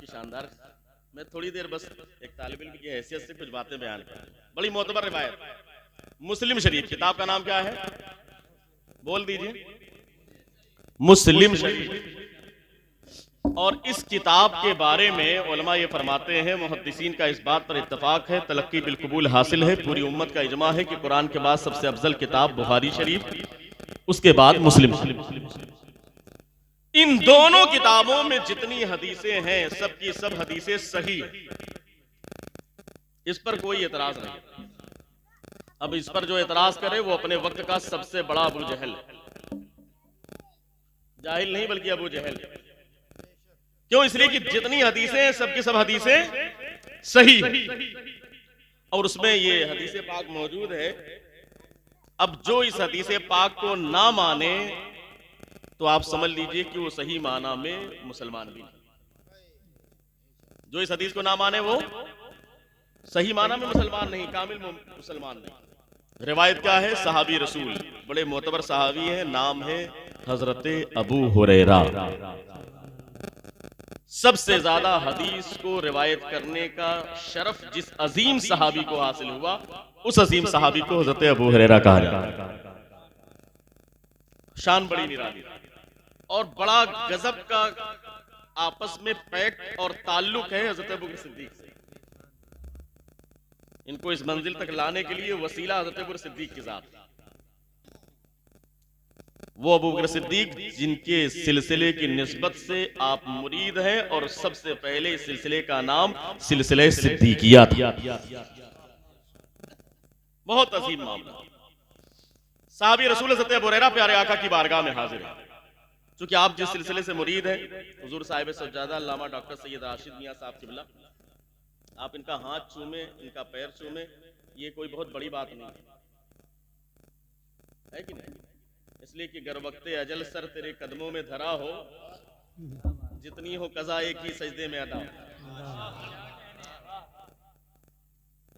शानदार। मैं थोड़ी देर बस एक तालिब इल्म की हैसियत से कुछ बातें बयान कर, बड़ी मोतबर रिवायत मुस्लिम शरीफ, किताब का नाम क्या है बोल दीजिए, मुस्लिम शरीफ। और इस किताब के बारे में उलमा ये फरमाते हैं, मुहद्दिसीन का इस बात पर इत्तफाक है, तलक्की बिलकुबूल हासिल है, पूरी उम्मत का इजमा है कि कुरान के बाद सबसे अफजल किताब बुखारी शरीफ, उसके बाद मुस्लिम शरीफ। इन दोनों किताबों में जितनी हदीसें हैं सब की सब हदीसें सही है, इस पर कोई एतराज नहीं। अब इस पर जो एतराज करे वो अपने वक्त का सबसे बड़ा अबू जहल है, जाहिल नहीं बल्कि अबू जहल। क्यों? इसलिए कि जितनी हदीसें हैं सब की सब हदीसें सही है, और उसमें ये हदीसे पाक मौजूद है। अब जो इस हदीसे पाक को ना माने तो आप समझ लीजिए कि वो सही माना में मुसलमान भी नहीं। जो इस हदीस को ना माने वो सही माना में मुसलमान नहीं, कामिल मुसलमान नहीं। रिवायत क्या है? सहाबी रसूल, बड़े मोतबर सहाबी हैं, नाम है हजरत अबू हुरैरा। सबसे ज्यादा हदीस को रिवायत करने का शरफ जिस अजीम सहाबी को हासिल हुआ, उस अजीम सहाबी को हजरत अबू हुरैरा कहा जाता है। शान बड़ी निराली और बड़ा गजब का आपस में पैक्ट और ताल्लुक है हजरत अबू बकर सिद्दीक से। इनको इस मंजिल तक लाने के लिए वसीला हजरत अबू बकर सिद्दीक की जात, वो अबू बकर सिद्दीक जिनके सिलसिले की निस्बत से आप मुरीद हैं, और सबसे पहले इस सिलसिले का नाम सिलसिले सिद्दीकिया था। बहुत अजीम मामला। साहबी रसूल हज़रत अबू हुरैरा प्यारे आका की बारगाह में हाजिर है। चूंकि आप जिस सिलसिले से मुरीद हैं, हुजूर साहिब सज्जादा अल्लामा डॉक्टर सैयद राशिद मियां साहब किबला, आप इनका हाथ चूमे, इनका पैर चूमे, ये कोई बहुत बड़ी बात नहीं है कि नहीं? इसलिए कि गर वक्ते अजल सर तेरे कदमों में धरा हो, जितनी हो कज़ा एक ही सजदे में अदा।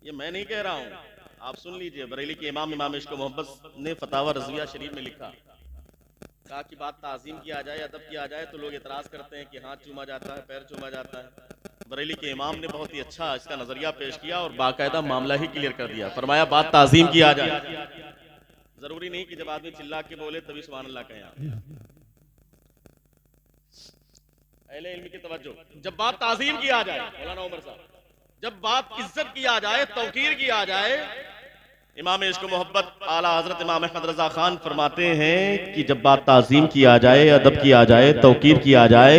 ये मैं नहीं कह रहा हूं, आप सुन लीजिए। बरेली के इमाम इश्क मोहब्बत ने फतावा रज़विया शरीफ में लिखा, कहा कि बात ताज़ीम किया जाए, अदब किया जाए तो लोग एतराज करते हैं कि हाथ चूमा जाता है, पैर चूमा जाता है। बरेली के इमाम ने बहुत ही अच्छा इसका नजरिया पेश किया और बाकायदा मामला ही क्लियर कर दिया। फरमाया बात ताज़ीम किया जाए, जरूरी नहीं कि जब आदमी चिल्ला के बोले तभी सुभान अल्लाह कहें। अहले इल्म की तवज्जो, जब बात ताज़ीम किया जाए, मौलाना उमर साहब, जब बात इज्जत किया जाए, तौकीर किया जाए, इमाम इश्क मोहब्बत आला हजरत इमाम अहमद रजा खान फरमाते हैं कि जब बात ताज़ीम किया जाए, अदब किया जाए, तौकीर किया जाए,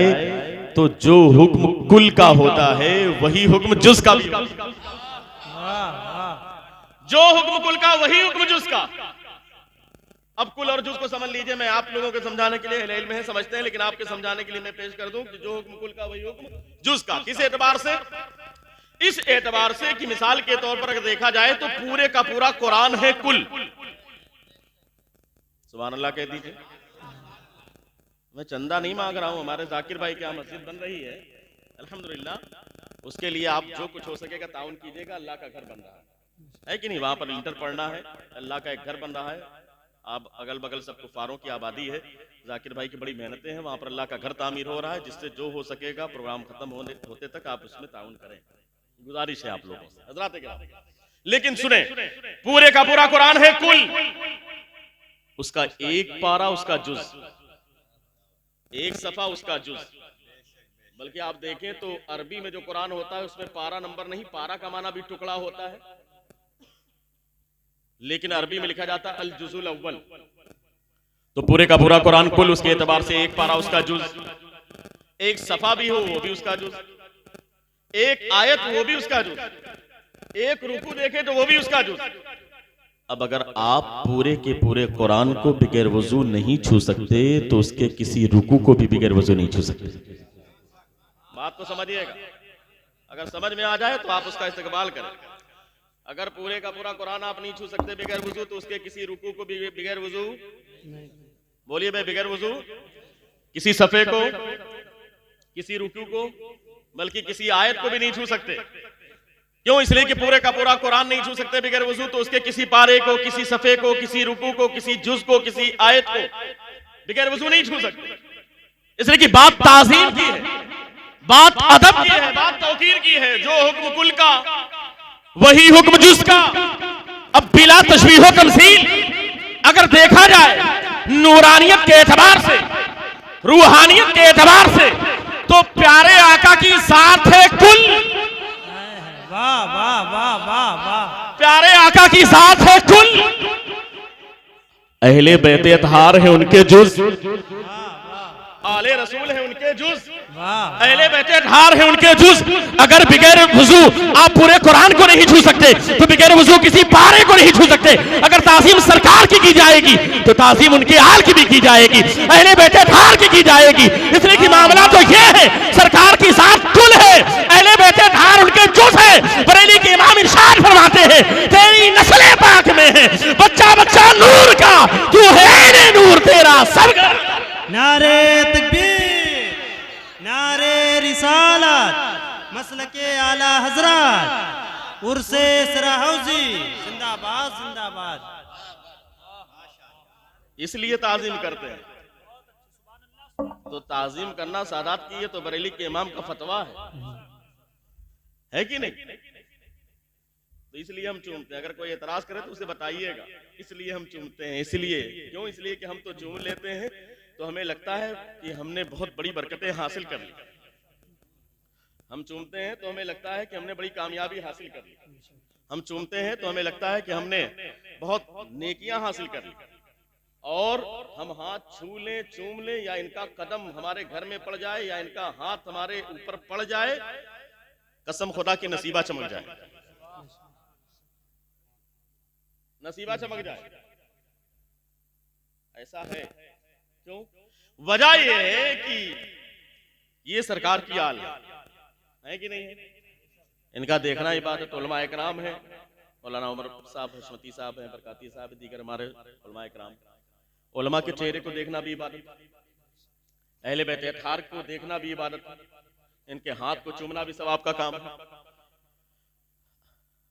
तो जो हुक्म कुल का होता है वही हुक्म जुज़ का भी, जो हुक्म कुल का वही हुक्म जुज़ का। अब कुल और जुज़ को समझ लीजिए, मैं आप लोगों को समझाने के लिए अहले इल्म है समझते हैं, लेकिन आपके समझाने के लिए मैं पेश कर दूं कि जो हुक्म कुल का वही हुक्म जुज़ का। किस एतबार से? इस एतबार से कि मिसाल के तौर पर अगर देखा जाए तो पूरे का पूरा कुरान है कुल। सुभान अल्लाह कह दीजिए। मैं चंदा नहीं मांग रहा हूं, हमारे जाकिर भाई की मस्जिद बन रही है अल्हम्दुलिल्लाह, उसके लिए आप जो कुछ हो सकेगा ताउन कीजिएगा। अल्लाह का घर बन रहा है कि नहीं? वहां पर इंटर पढ़ना है, अल्लाह का एक घर बन रहा है। आप अगल बगल सब कुफारों की आबादी है, जाकिर भाई की बड़ी मेहनतें हैं, वहां पर अल्लाह का घर तामीर हो रहा है, जिससे जो हो सकेगा प्रोग्राम खत्म होते तक आप उसमें ताउन करें, गुजारिश है आप लोगों से हजरात किराम। लेकिन सुने, पूरे का पूरा कुरान है कुल, उसका एक पारा उसका जुज, एक सफा उसका जुज। बल्कि आप देखें तो अरबी में जो कुरान होता है उसमें पारा नंबर नहीं, पारा का माना भी टुकड़ा होता है, लेकिन अरबी में लिखा जाता है अल जुजुल अव्वल। तो पूरे का पूरा कुरान कुल, उसके एतबार से एक पारा उसका जुज, एक सफा भी हो वो भी उसका जुज, एक आयत वो भी उसका जुज, एक रुकू देखे तो वो भी उसका जुज। अब अगर आप पूरे के पूरे कुरान को बिगैर वजू नहीं छू सकते तो उसके किसी रुकू को भी बिगैर वजू नहीं छू सकते। बात को समझिएगा, अगर समझ में आ जाए तो आप उसका इस्तेमाल करें। अगर पूरे का पूरा कुरान आप नहीं छू सकते बिगैर वजू, तो उसके किसी रुकू को भी बिगैर वजू, बोलिए भाई, बिगैर वजू किसी सफे को, किसी रुकू को, बल्कि किसी आयत को भी नहीं छू सकते। क्यों? इसलिए कि पूरे का पूरा कुरान नहीं छू सकते बिगैर वजू, तो उसके किसी पारे को, किसी सफे को, किसी रुकू को, किसी जुज को, किसी आयत को बिगैर वजू नहीं छू सकते। इसलिए कि बात ताज़ीम की है, बात अदब की है, फकीर की है, जो हुक्म कुल का वही हुक्म जुज़ का। अब बिला तशबीह व तमसील अगर देखा जाए नूरानियत के एतबार से, रूहानियत के एतबार से, तो प्यारे आका की साथ है कुल। वाह वाह वाह वाह वाह। प्यारे आका की साथ है कुल, अहले बैते अतहार है उनके जुज़, आले रसूल है उनके जुज़, अहले बैते अतहार है उनके जुज़। अगर बगैर वुजू आप पूरे कुरान को नहीं छू सकते तो बगैर वुजू किसी पारे को नहीं छू सकते। अगर ताज़ीम सरकार की जाएगी तो ताज़ीम उनके आल की भी की जाएगी, अहले बैते अतहार की जाएगी। इसलिए कि मामला तो ये है, सरकार की साथ कुल है, अहले बैते अतहार उनके जुज़ है। बरेली के इमाम इरशाद फरमाते हैं, तेरी नस्ल पाक में है बच्चा बच्चा नूर का, तू है नूर तेरा सब। नारे तकबीर, नारे रिसालत, मसलके आला हजरत, उर्से सराहौजी, जिंदाबाद जिंदाबाद। इसलिए ताज़ीम करते हैं। तो ताज़ीम करना सादात की है तो बरेली के इमाम का फतवा है कि नहीं? तो इसलिए हम चूमते हैं। अगर कोई एतराज करे तो उसे बताइएगा। इसलिए हम चूमते हैं। इसलिए क्यों? इसलिए कि हम तो चूम लेते हैं तो हमें लगता है कि हमने बहुत बड़ी बरकतें हासिल कर ली। हम चूमते हैं तो हमें लगता है कि हमने बड़ी कामयाबी हासिल कर ली। हम चूमते हैं तो हमें लगता है कि हमने बहुत नेकियां हासिल कर ली। और हम हाथ छू लें, चूम लें, या इनका कदम हमारे घर में पड़ जाए, या इनका हाथ हमारे ऊपर पड़ जाए, कसम खुदा की नसीबा चमक जाए, नसीबा चमक जाए। ऐसा है। क्यों? वजह यह है कि ये सरकार की आल है कि नहीं है? इनका देखना इबादत। उलमा इकराम है, मौलाना उमर साहब हशमती साहब हैं, बरकाती साहब, दीगर हमारे उलमा इकराम। उलमा के चेहरे को देखना भी इबादत, अहले बैत अतहार को देखना भी इबादत, इनके हाथ को चूमना भी सवाब का काम है।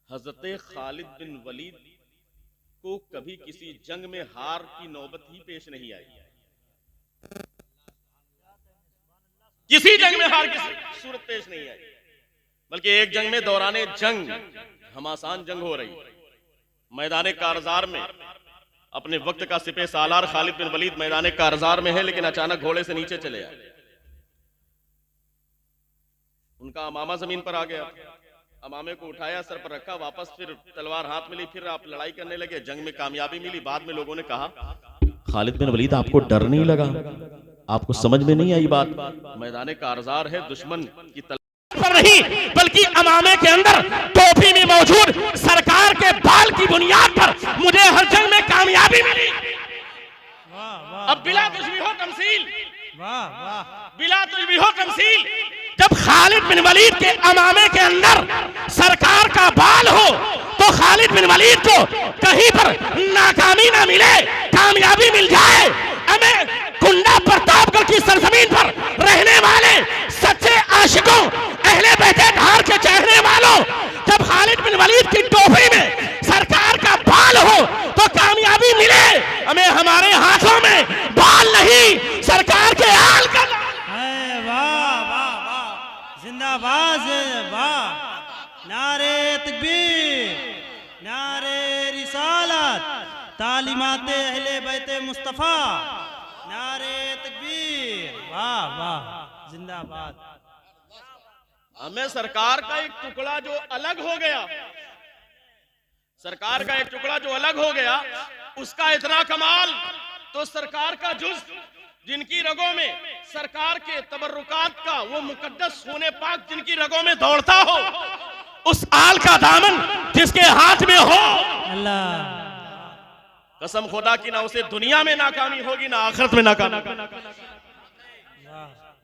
हजरत खालिद बिन वलीद को कभी किसी जंग में हार की नौबत ही पेश नहीं आई। किसी जंग में हार की सूरत पेश नहीं आई, बल्कि एक जंग में दौराने जंग घमासान जंग हो रही, मैदान कारजार में अपने वक्त का सिपह सालार खालिद बिन वलीद मैदान कारजार में है, लेकिन अचानक घोड़े से नीचे चले आए। उनका अमामा जमीन पर आ गया, अमामे को उठाया, सर पर रखा, वापस फिर तलवार हाथ मिली, फिर आप लड़ाई करने लगे, जंग में कामयाबी मिली। बाद में लोगों ने कहा, खालिद बिन वलीद आपको डर नहीं लगा? आपको समझ में नहीं आई बात? मैदान कारजार है, दुश्मन की पर नहीं, बल्कि अमामे के अंदर टोपी में मौजूद सरकार के बाल की बुनियाद पर मुझे हर जंग में कामयाबी मिली। अब बिला तशबीह तमसील, बिला तशबीह तमसील, जब खालिद बिन वलीद के अमामे के अंदर सरकार का बाल हो तो खालिद बिन वलीद को कहीं पर नाकामी ना मिले, कामयाबी मिल जाए। हमें कुंडा प्रतापगढ़ की सरजमीन पर रहने वाले सच्चे आशिकों, अहले बैत अतहार के चाहने वालों, जब खालिद बिन वलीद की टोपी में सरकार का बाल हो तो कामयाबी मिले। हमें हमारे हाथों में बाल नहीं, सरकार के आल का। वाह वाह वाह, जिंदाबाद वाह। नारे तकबीर, नारे रिसालत, तालीमाते अहले बैते मुस्तफा, नारे तकबीर, वाह वाह, जिंदाबाद। हमें सरकार का एक टुकड़ा जो अलग हो गया, सरकार का एक टुकड़ा जो अलग हो गया, उसका इतना कमाल, तो सरकार का जुज़ जिनकी रगों में सरकार के तबर्रुकात का वो मुकद्दस खूने पाक जिनकी रगों में दौड़ता हो, उस आल का दामन जिसके हाथ में हो, अल्लाह कसम खुदा की ना उसे दुनिया में नाकामी होगी ना आखिरत में नाकामी,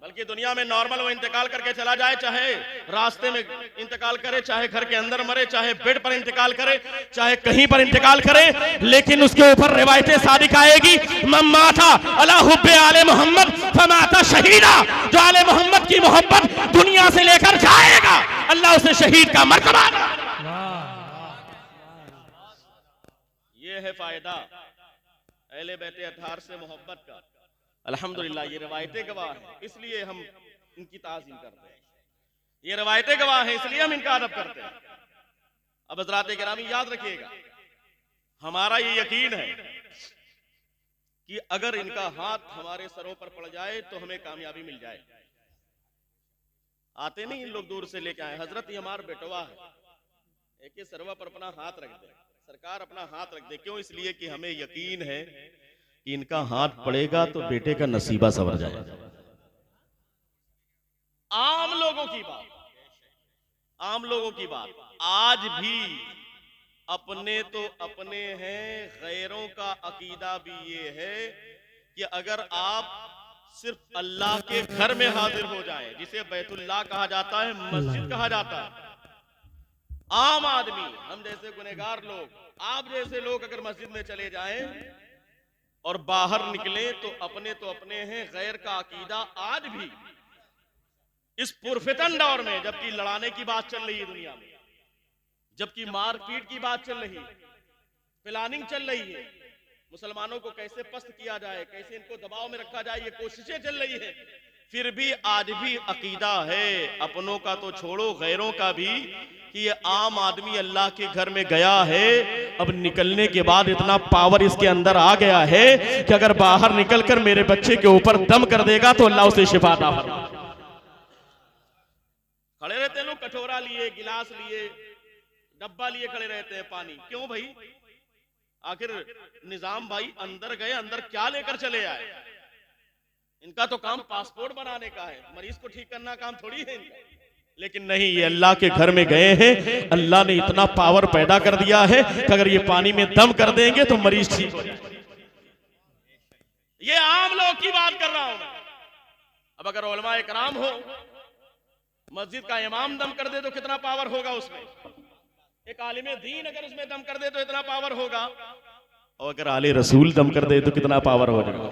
बल्कि दुनिया में नॉर्मल वो इंतकाल करके चला जाए, चाहे रास्ते में इंतकाल करे, चाहे घर के अंदर मरे, चाहे बेड पर इंतकाल करे, चाहे कहीं पर इंतकाल करे, लेकिन उसके ऊपर रिवायतें सादिक आएगी, मम्माता अला हुब्बे आले मोहम्मद फमाता शहीदा। जो आले मोहम्मद की मोहब्बत दुनिया से लेकर जाएगा, अल्लाह उसे शहीद का मर्तबा। ये है फायदा अहले बैत अतहार से मोहब्बत का। अल्हम्दुलिल्लाह ये रिवायतें गवाह हैं, इसलिए हम इनकी ताज़ीम करते हैं। ये रवायतें गवाह हैं, इसलिए हम इनका अदब करते हैं। अब हज़रात किरामी याद रखिएगा, हमारा ये यकीन है कि अगर इनका हाथ हमारे सरों पर पड़ जाए तो हमें कामयाबी मिल जाए। आते नहीं इन लोग दूर से लेके आए, हजरत ये हमारा बेटवा है, एक सरवा पर अपना हाथ रख दे, सरकार अपना हाथ रख दे। क्यों? इसलिए कि हमें यकीन है कि इनका हाथ पड़ेगा तो बेटे का नसीबा संवर जाएगा। आम लोगों की बात, आम लोगों की बात, आज भी अपने तो अपने हैं, गैरों का अकीदा भी ये है कि अगर आप सिर्फ अल्लाह के घर में हाजिर हो जाएं, जिसे बैतुल्लाह कहा जाता है, मस्जिद कहा जाता है, आम आदमी, हम जैसे गुनहगार लोग, आप जैसे लोग अगर मस्जिद में चले जाएं और बाहर निकले तो अपने हैं, गैर का अकीदा आज भी इस पुरफितन दौर में, जबकि लड़ाने की बात चल रही है दुनिया में, जबकि मारपीट की बात चल रही है, प्लानिंग चल रही है, मुसलमानों को कैसे पस्त किया जाए, कैसे इनको दबाव में रखा जाए, ये कोशिशें चल रही है, फिर भी आज भी अकीदा है, अपनों का तो छोड़ो गैरों का भी, कि ये आम आदमी अल्लाह के घर में गया है, अब निकलने के बाद इतना पावर इसके अंदर आ गया है कि अगर बाहर निकलकर मेरे बच्चे के ऊपर दम कर देगा तो अल्लाह उसे शिफा अता फरमा। खड़े रहते हैं लोग, कटोरा लिए, गिलास लिए, डब्बा लिए खड़े रहते हैं पानी। क्यों भाई? आखिर निजाम भाई अंदर गए, अंदर क्या लेकर चले आए? इनका तो काम पासपोर्ट बनाने का है, मरीज को ठीक करना काम थोड़ी है इनका। लेकिन नहीं, ये अल्लाह के घर में गए हैं, अल्लाह ने इतना पावर पैदा कर दिया है कि अगर ये पानी में दम कर देंगे तो मरीज ठीक हो जाए। ये आम लोग की बात कर रहा हूं मैं। अब अगर उलमा इकराम हो, मस्जिद का इमाम दम कर दे तो कितना पावर होगा उसमें, एक आलिम दीन अगर उसमें दम कर दे तो इतना पावर होगा, और अगर आले रसूल दम कर दे तो कितना पावर हो जाएगा।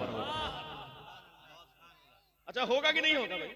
अच्छा, होगा कि नहीं होगा भाई?